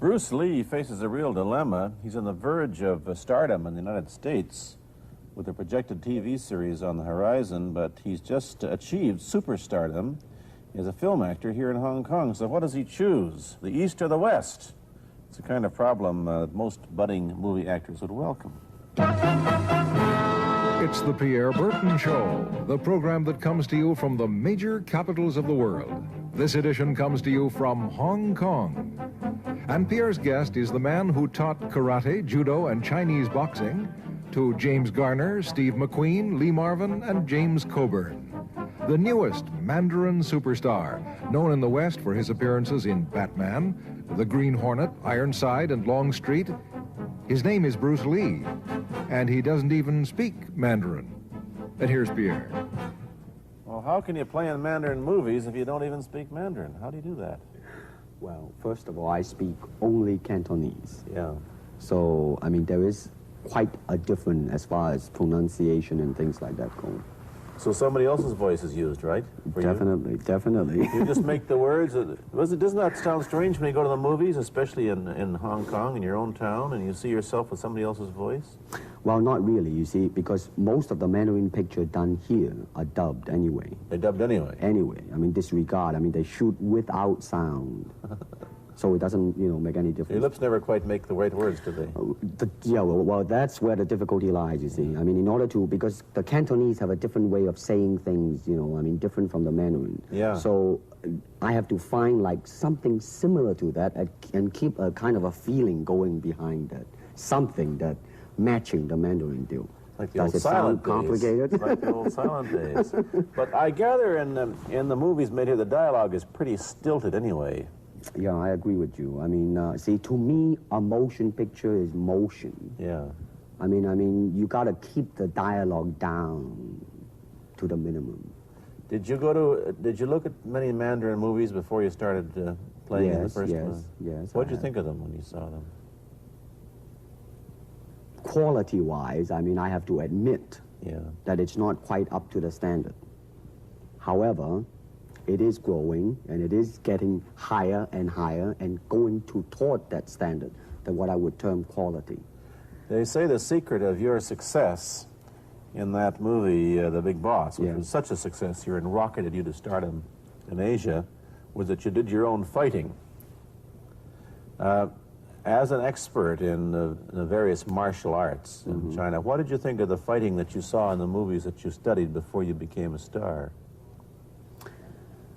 Bruce Lee faces a real dilemma. He's on the verge of stardom in the United States with a projected TV series on the horizon, but he's just achieved superstardom as a film actor here in Hong Kong. So what does he choose, the East or the West? It's a kind of problem most budding movie actors would welcome. It's the Pierre Berton Show, the program that comes to you from the major capitals of the world. This edition comes to you from Hong Kong. And Pierre's guest is the man who taught karate, judo, and Chinese boxing to James Garner, Steve McQueen, Lee Marvin, and James Coburn. The newest Mandarin superstar, known in the West for his appearances in Batman, The Green Hornet, Ironside, and Longstreet. His name is Bruce Lee, and he doesn't even speak Mandarin. And here's Pierre. Well, how can you play in Mandarin movies if you don't even speak Mandarin? How do you do that? Well, first of all, I speak only Cantonese. Yeah. So, I mean, there is quite a difference as far as pronunciation and things like that go. So somebody else's voice is used, right? For Definitely, definitely. You just make the words. Doesn't that sound strange when you go to the movies, especially in Hong Kong, in your own town, and you see yourself with somebody else's voice? Well, not really, you see, because most of the Mandarin pictures done here are dubbed anyway. They're dubbed anyway? Anyway, I mean, disregard. I mean, they shoot without sound. So it doesn't, make any difference. Your lips never quite make the right words, do they? Yeah, well, that's where the difficulty lies, you see. I mean, in order to, because the Cantonese have a different way of saying things, different from the Mandarin. Yeah. So I have to find, like, something similar to that and keep a kind of a feeling going behind that. Something that matching the Mandarin deal. Like the Does old it silent sound complicated? days. Like the old silent days. But I gather in the movies made here, the dialogue is pretty stilted anyway. Yeah, I agree with you. I mean, see, to me, a motion picture is motion. Yeah. I mean, you got to keep the dialogue down to the minimum. Did you look at many Mandarin movies before you started playing in the first one? Yes. What did you think of them when you saw them? Quality-wise, I mean, I have to admit that it's not quite up to the standard. However, it is growing, and it is getting higher and higher and going toward that standard, that what I would term quality. They say the secret of your success in that movie, The Big Boss, which was such a success here and rocketed you to stardom in Asia, was that you did your own fighting. As an expert in the various martial arts in China, what did you think of the fighting that you saw in the movies that you studied before you became a star?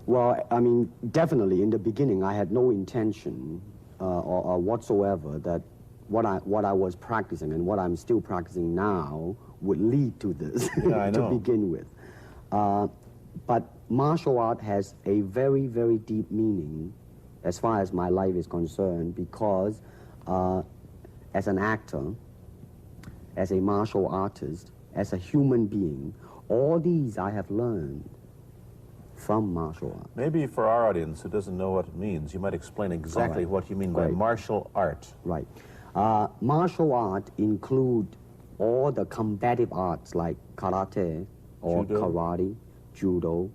Well, I mean, definitely in the beginning, I had no intention or whatsoever that what I was practicing and what I'm still practicing now would lead to this to begin with. But martial art has a very, very deep meaning as far as my life is concerned, because as an actor, as a martial artist, as a human being, all these I have learned from martial art. Maybe for our audience who doesn't know what it means, you might explain exactly what you mean by martial art. Right. Martial art include all the combative arts like karate or karate, judo,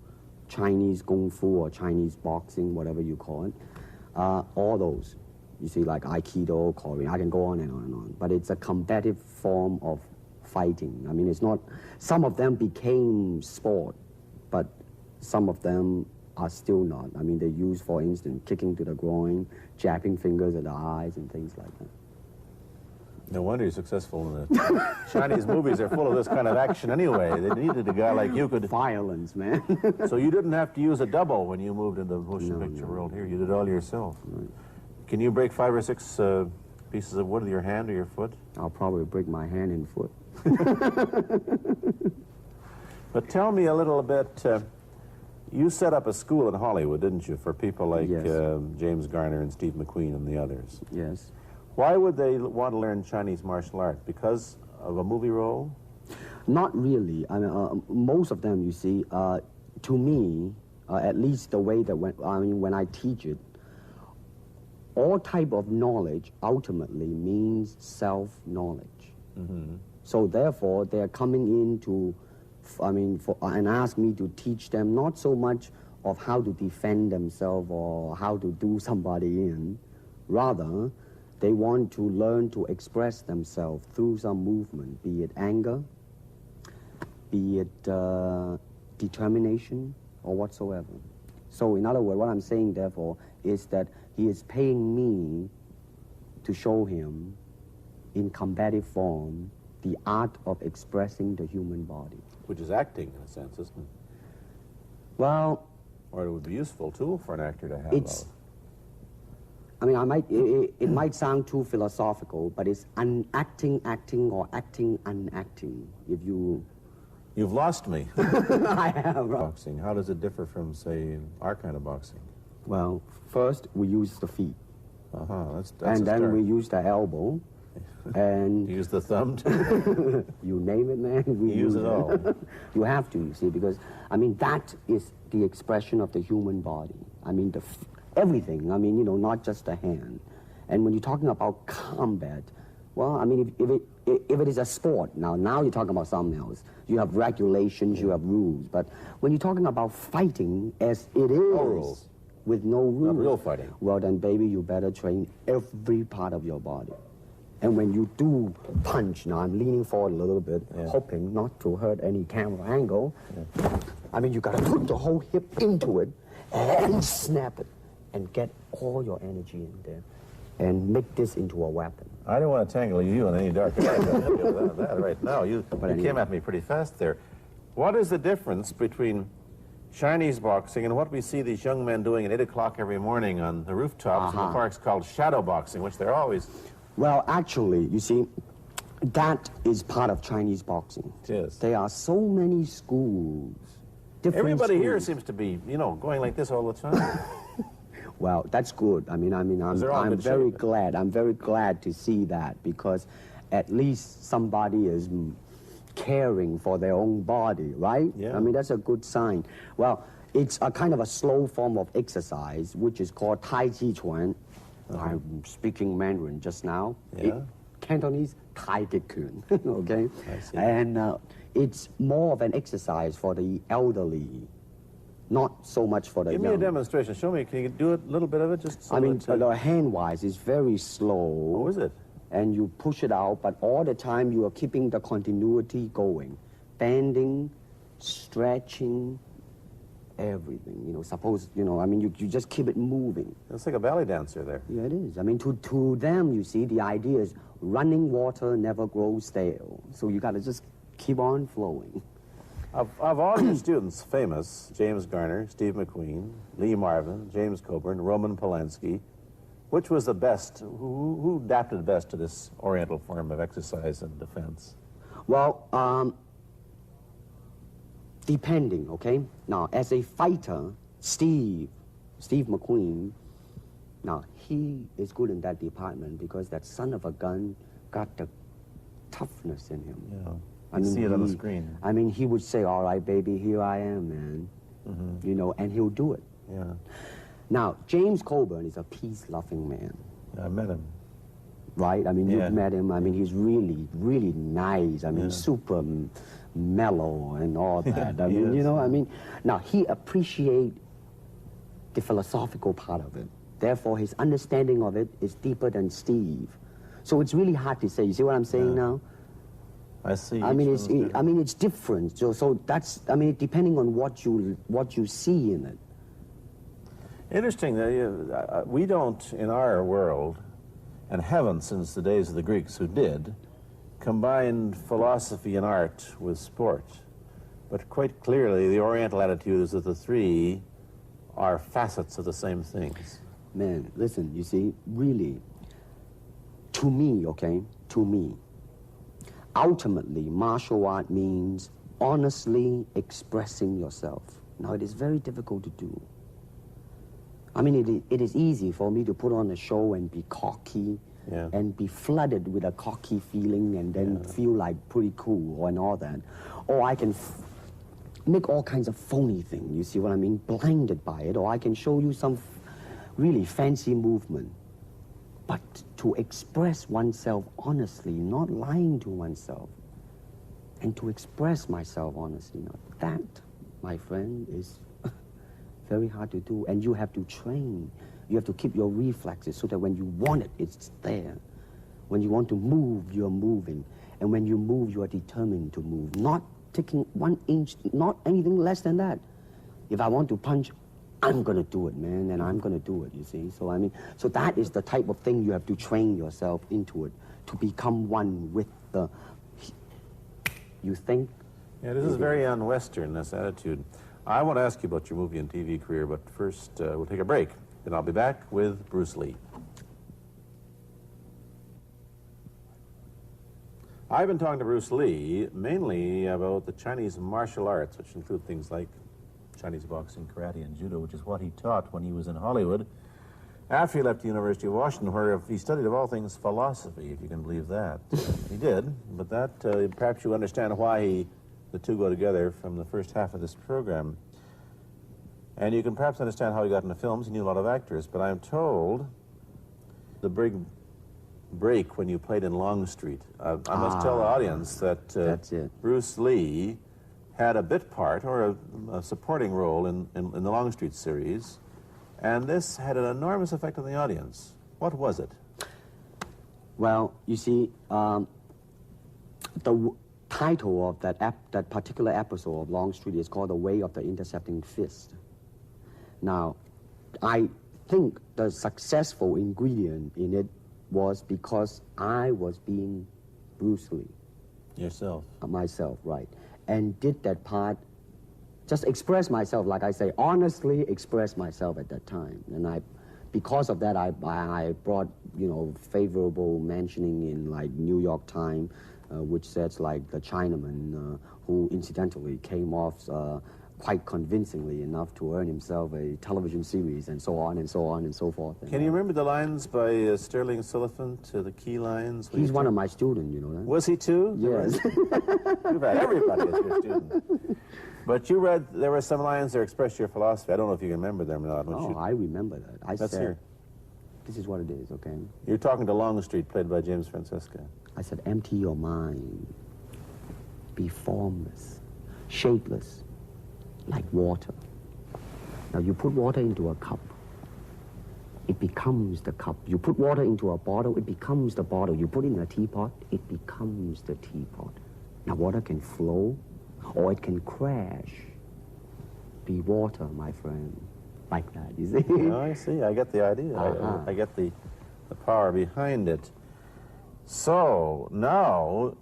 Chinese kung fu or Chinese boxing, whatever you call it. All those. You see, like Aikido, Korean, I can go on and on and on. But it's a combative form of fighting. I mean, it's not, some of them became sport, but some of them are still not. I mean, they use, for instance, kicking to the groin, jabbing fingers at the eyes, and things like that. No wonder you're successful in the Chinese movies. They're full of this kind of action anyway. They needed a guy like you could... Violence, man. So you didn't have to use a double when you moved into the motion picture world here. You did it all yourself. Right. Can you break 5 or 6 pieces of wood with your hand or your foot? I'll probably break my hand and foot. But tell me a little bit... you set up a school in Hollywood, didn't you, for people like James Garner and Steve McQueen and the others? Yes. Why would they want to learn Chinese martial art? Because of a movie role? Not really. I mean, most of them, you see, to me, at least the way that when I teach it, all type of knowledge ultimately means self-knowledge. So therefore, they're coming in to, and ask me to teach them not so much of how to defend themselves or how to do somebody in, Rather, they want to learn to express themselves through some movement, be it anger, be it determination, or whatsoever. So in other words, what I'm saying, therefore, is that he is paying me to show him in combative form the art of expressing the human body. Which is acting, in a sense, isn't it? Well, Or it would be a useful tool for an actor to have. it's, I mean, it might sound too philosophical, but it's unacting acting or acting unacting. If you... You've lost me. I have. Boxing, how does it differ from, say, our kind of boxing? Well, first we use the feet. That's And a then start. we use the elbow. And Use the thumb, too? you name it, man. We Use it all. You have to, you see, because, I mean, that is the expression of the human body. I mean, everything. I mean, you know, not just the hand. And when you're talking about combat, well, I mean, if it is a sport, now you're talking about something else. You have regulations, you have rules. But when you're talking about fighting as it is, No rules. with no rules. Not real fighting. Well, then, baby, you better train every part of your body. And when you do punch, now I'm leaning forward a little bit, hoping not to hurt any camera angle. I mean, you gotta put the whole hip into it and snap it and get all your energy in there and make this into a weapon. I don't want to tangle you in any dark that right now. You anyway. came at me pretty fast there. What is the difference between Chinese boxing and what we see these young men doing at 8 o'clock every morning on the rooftops in the parks called shadow boxing, which they're always... Well, actually, you see, that is part of Chinese boxing. It is. There are so many schools. Different Everybody here schools. seems to be, you know, going like this all the time. Well, that's good. They're all I'm good very shape. glad. I'm very glad to see that because at least somebody is caring for their own body, right? Yeah. I mean, that's a good sign. Well, it's a kind of a slow form of exercise, which is called Tai Chi Chuan. I'm speaking Mandarin just now. Yeah. Cantonese, Tai Chi Kun, okay? I see. And it's more of an exercise for the elderly, not so much for the Give young. me a demonstration. Show me. Can you do it a little bit of it? Just so I mean, that, the hand-wise is very slow. oh, is it? And you push it out, but all the time you are keeping the continuity going. Bending, stretching, everything. You know, suppose, you know, I mean, you just keep it moving. It's like a ballet dancer there. Yeah, it is. I mean, to them, you see, the idea is running water never grows stale. So you got to just keep on flowing. Of all your students, famous, James Garner, Steve McQueen, Lee Marvin, James Coburn, Roman Polanski, which was the best? Who adapted best to this Oriental form of exercise and defense? Well, depending, okay? Now, as a fighter, Steve McQueen, now, he is good in that department because that son of a gun got the toughness in him. Yeah. I You mean, see it on the screen. I mean, he would say, all right, baby, here I am, man. You know, and he'll do it. Yeah. Now, James Coburn is a peace-loving man, I met him. right? I mean, Yeah. you've met him. I mean, he's really, really nice. I mean, super mellow and all that. I he mean, you is. know, I mean, now, he appreciates the philosophical part of it. Therefore, his understanding of it is deeper than Steve. So it's really hard to say. You see what I'm saying now? I see. I mean, each it's one's different. I mean, it's different. So that's, I mean, depending on what you see in it. Interesting that we don't, in our world, and haven't since the days of the Greeks who did, combine philosophy and art with sport. But quite clearly, the Oriental attitude is that the three are facets of the same things. Man, listen, you see, really, to me, okay, to me, ultimately, martial art means honestly expressing yourself. Now, it is very difficult to do. I mean, it is easy for me to put on a show and be cocky and be flooded with a cocky feeling and then feel like pretty cool and all that. Or I can make all kinds of phony things, you see what I mean, blinded by it. Or I can show you some really fancy movement. But to express oneself honestly, not lying to oneself, and to express myself honestly, now that, my friend, is very hard to do, and you have to train. You have to keep your reflexes so that when you want it, it's there. When you want to move, you're moving. And when you move, you are determined to move. Not taking 1 inch, not anything less than that. If I want to punch, I'm going to do it, man, and I'm going to do it, you see. So, I mean, so that is the type of thing you have to train yourself into it, to become one with the, you think? Yeah, this is very un-Western, this attitude. I want to ask you about your movie and TV career, but first we'll take a break. Then I'll be back with Bruce Lee. I've been talking to Bruce Lee mainly about the Chinese martial arts, which include things like Chinese boxing, karate, and judo, which is what he taught when he was in Hollywood. After he left the University of Washington, where he studied, of all things, philosophy, if you can believe that. He did, but that, perhaps you understand why the two go together from the first half of this program. And you can perhaps understand how he got into films. He knew a lot of actors, but I'm told the big break when you played in Longstreet. I must tell the audience that That's it. Bruce Lee had a bit part or a supporting role in the Longstreet series, and this had an enormous effect on the audience. What was it? Well, you see, the title of that particular episode of Longstreet is called The Way of the Intercepting Fist. Now, I think the successful ingredient in it was because I was being Bruce Lee. Yourself. Myself, right. And did that part, just express myself, like I say, honestly express myself at that time. And because of that, I brought, favorable mentioning in, like, New York Times, which says, like, the Chinaman, who incidentally came off quite convincingly enough to earn himself a television series, and so on and so on and so forth. Can you remember the lines by Sterling Siliphant, the key lines? He's one of my students, you know that? Was he too? Yes. You've had everybody as your student. But you read, there were some lines that express your philosophy. I don't know if you can remember them or not. I remember that. Let's said, hear. this is what it is, okay? You're talking to Longstreet, played by James Francesca. I said, empty your mind. Be formless, shapeless, like water. Now, you put water into a cup, it becomes the cup. You put water into a bottle, it becomes the bottle. You put it in a teapot, it becomes the teapot. Now, water can flow, or it can crash. Be water, my friend. Like that, you see? Oh, I see. I get the idea. I get the power behind it. So, now,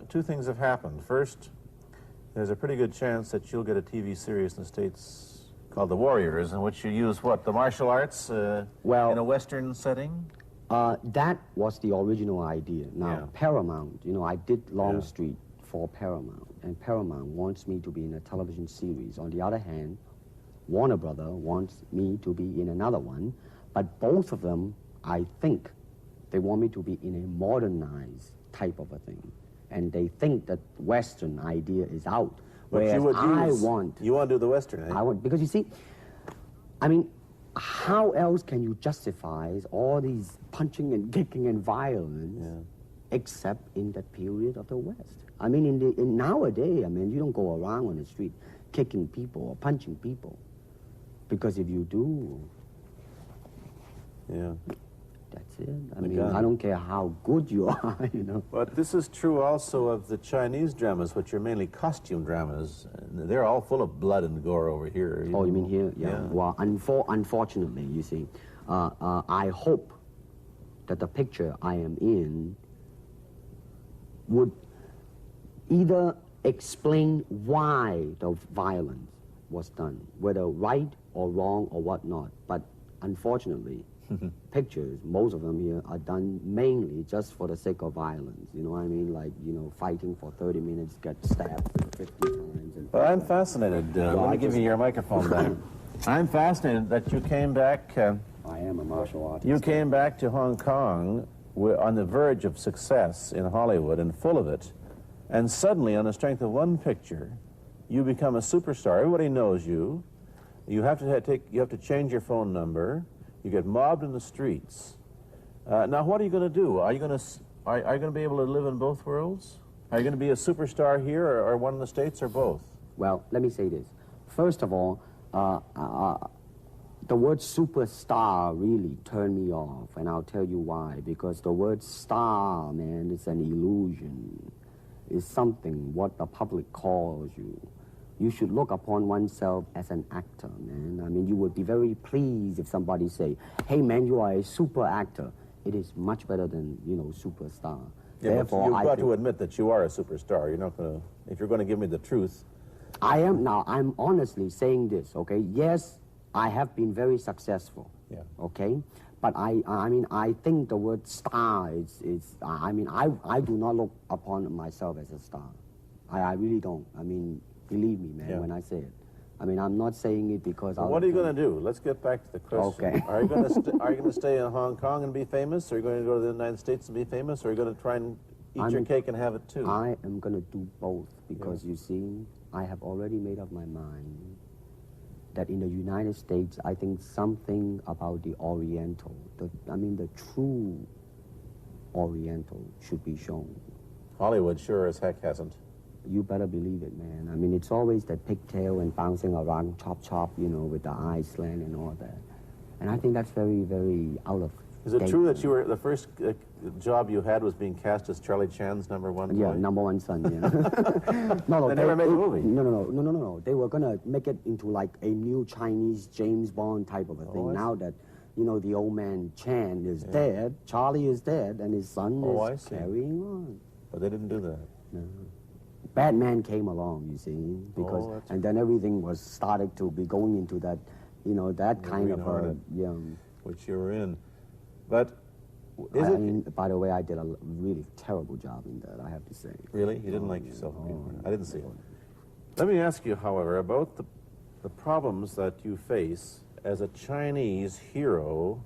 two things have happened. First, there's a pretty good chance that you'll get a TV series in the States called The Warriors, in which you use, what, the martial arts in a Western setting? That was the original idea. Now, Paramount, I did Longstreet for Paramount, and Paramount wants me to be in a television series. On the other hand, Warner Brother wants me to be in another one, but both of them, I think, they want me to be in a modernized type of a thing. And they think that Western idea is out. Whereas you want to do the Western, eh? I want, because you see, I mean, how else can you justify all these punching and kicking and violence except in that period of the West? I mean, in nowadays, I mean, you don't go around on the street kicking people or punching people. Because if you do, that's it. I mean, I don't care how good you are, But this is true also of the Chinese dramas, which are mainly costume dramas. They're all full of blood and gore over here. You mean here? Yeah. Well, unfortunately, you see, I hope that the picture I am in would either explain why the violence was done, whether right or wrong or whatnot. But unfortunately, pictures, most of them here, are done mainly just for the sake of violence. You know what I mean? Like, fighting for 30 minutes, get stabbed 50 times. Well, I'm fascinated. Let me give you your microphone back. I'm fascinated that you came back. I am a martial artist. You came back to Hong Kong on the verge of success in Hollywood and full of it. And suddenly, on the strength of one picture, you become a superstar. Everybody knows you. You have to change your phone number. You get mobbed in the streets. Now, what are you going to do? Are you going to be able to live in both worlds? Are you going to be a superstar here, or one in the States, or both? Well, let me say this. First of all, the word superstar really turned me off, and I'll tell you why. Because the word star, man, is an illusion. It's something what the public calls you. You should look upon oneself as an actor, man. I mean, you would be very pleased if somebody say, hey, man, you are a super actor. It is much better than, superstar. Yeah, Therefore, you've got think, to admit that you are a superstar. You're not going to, if you're going to give me the truth. I'm honestly saying this, okay? Yes, I have been very successful, Yeah. okay? But I think the word star I do not look upon myself as a star. I really don't. I mean, believe me, man, when I say it. I mean, I'm not saying it because I... What are you going to do? Let's get back to the question. Okay. Are you going to stay in Hong Kong and be famous? Or are you going to go to the United States and be famous? Or are you going to try and eat your cake and have it too? I am going to do both because, you see, I have already made up my mind that in the United States, I think something about the Oriental, the true Oriental should be shown. Hollywood sure as heck hasn't. You better believe it, man. I mean, it's always that pigtail and bouncing around, chop, with the eyes slant and all that. And I think that's very, very out of Is it date, true that man. you were, the first job you had was being cast as Charlie Chan's #1 boy? Yeah, #1 son, yeah. No, They never made a movie. No. They were going to make it into like a new Chinese James Bond type of a thing. I see. Now that, the old man Chan is dead, Charlie is dead, and his son I is see. carrying on. But they didn't do that. No. Batman came along, you see, because that's and then everything was started to be going into that, that kind of a, Green-hearted. Which you were in. But is I it... mean, by the way, I did a really terrible job in that, I have to say. Really? You didn't like yourself? I didn't see it. Let me ask you, however, about the problems that you face as a Chinese hero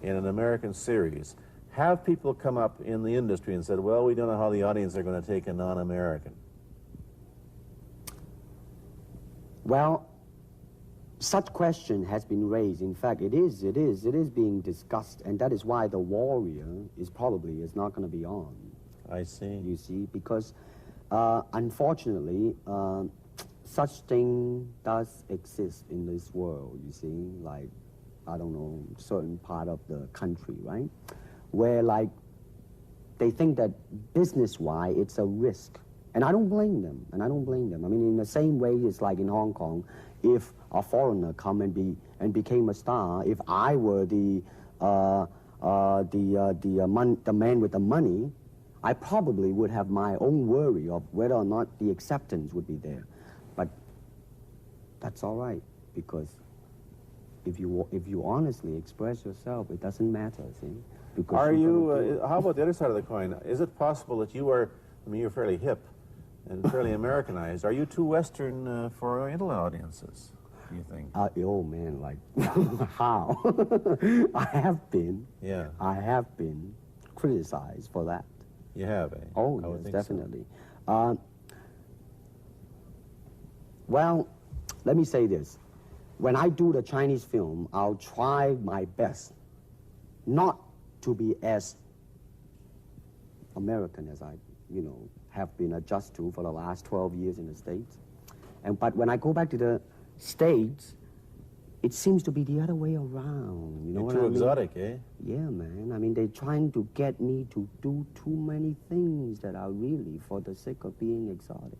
in an American series. Have people come up in the industry and said, well, we don't know how the audience are going to take a non-American? Well, such question has been raised. In fact, it is being discussed, and that is why The Warrior is not going to be on. I see. You see, because unfortunately, such thing does exist in this world. You see, like, I don't know, certain part of the country, right, where like they think that business-wise it's a risk. And I don't blame them, I mean, in the same way, it's like in Hong Kong, if a foreigner come and became a star, if I were the man with the money, I probably would have my own worry of whether or not the acceptance would be there. But that's all right, because if you honestly express yourself, it doesn't matter, see? Because Are you're gonna do you, how about the other side of the coin? Is it possible that you are, I mean, you're fairly hip and fairly Americanized. Are you too Western for Oriental audiences, do you think? Oh man, like, how? I have been criticized for that. You have, eh? Oh, I would yes, think so. definitely. Well, let me say this. When I do the Chinese film, I'll try my best not to be as American as I, have been adjusted to for the last 12 years in the States. But when I go back to the States, it seems to be the other way around. You know You're what too I mean? exotic, eh? Yeah, man. I mean, they're trying to get me to do too many things that are really for the sake of being exotic.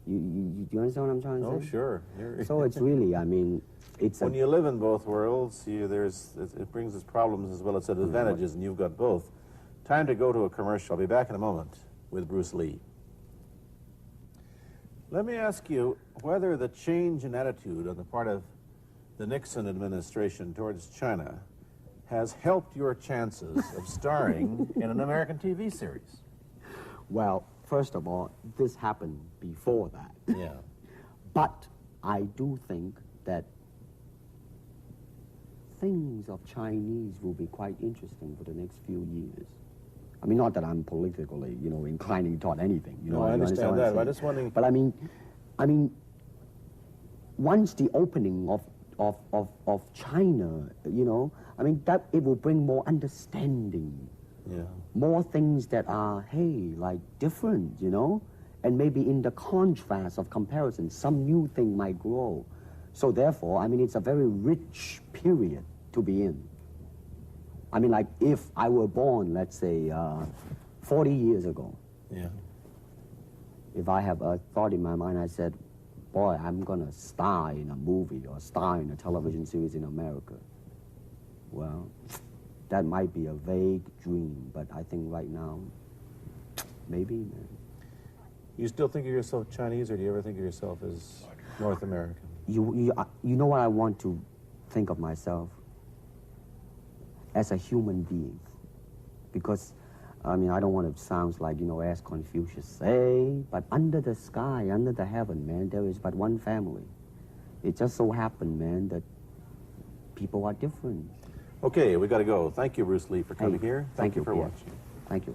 You understand what I'm trying to Oh, say? sure. So it's really, I mean, it's When you live in both worlds, it brings its problems as well as its advantages, and you've got both. Time to go to a commercial. I'll be back in a moment with Bruce Lee. Let me ask you whether the change in attitude on the part of the Nixon administration towards China has helped your chances of starring in an American TV series. Well, first of all, this happened before that. Yeah. But I do think that things of Chinese will be quite interesting for the next few years. I mean, not that I'm politically, inclining toward anything. No, I understand what that. I'm I'm just wondering. But I mean, once the opening of China, I mean, that it will bring more understanding. Yeah. More things that are, hey, like different, and maybe in the contrast of comparison, some new thing might grow. So therefore, I mean, it's a very rich period to be in. I mean, like if I were born, let's say, 40 years ago, Yeah. if I have a thought in my mind, I said, boy, I'm going to star in a movie or star in a television series in America. Well, that might be a vague dream, but I think right now, maybe, man. You still think of yourself Chinese, or do you ever think of yourself as North American? You know what I want to think of myself? As a human being. Because, I mean, I don't want to sound like, you know, as Confucius say, but under the sky, under the heaven, man, there is but one family. It just so happened, man, that people are different. Okay, we got to go. Thank you, Bruce Lee, for coming Hey, here. Thank you for Pierre. watching. Thank you.